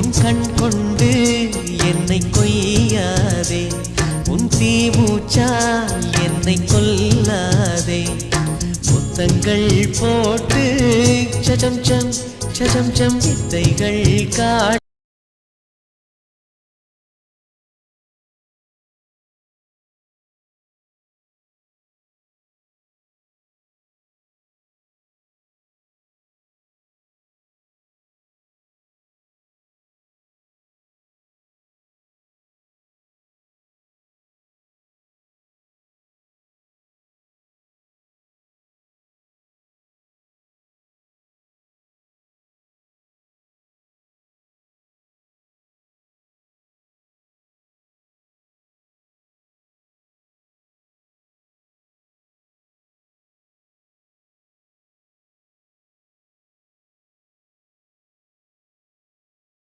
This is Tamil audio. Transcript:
உன் கண் கொண்டு என்னை கொய்யாதே உன் தீமூச்சா என்னை கொல்லாதே முத்தங்கள் போட்டு சஜம் சம் சஜம் சம் வித்தைகள் காட்டு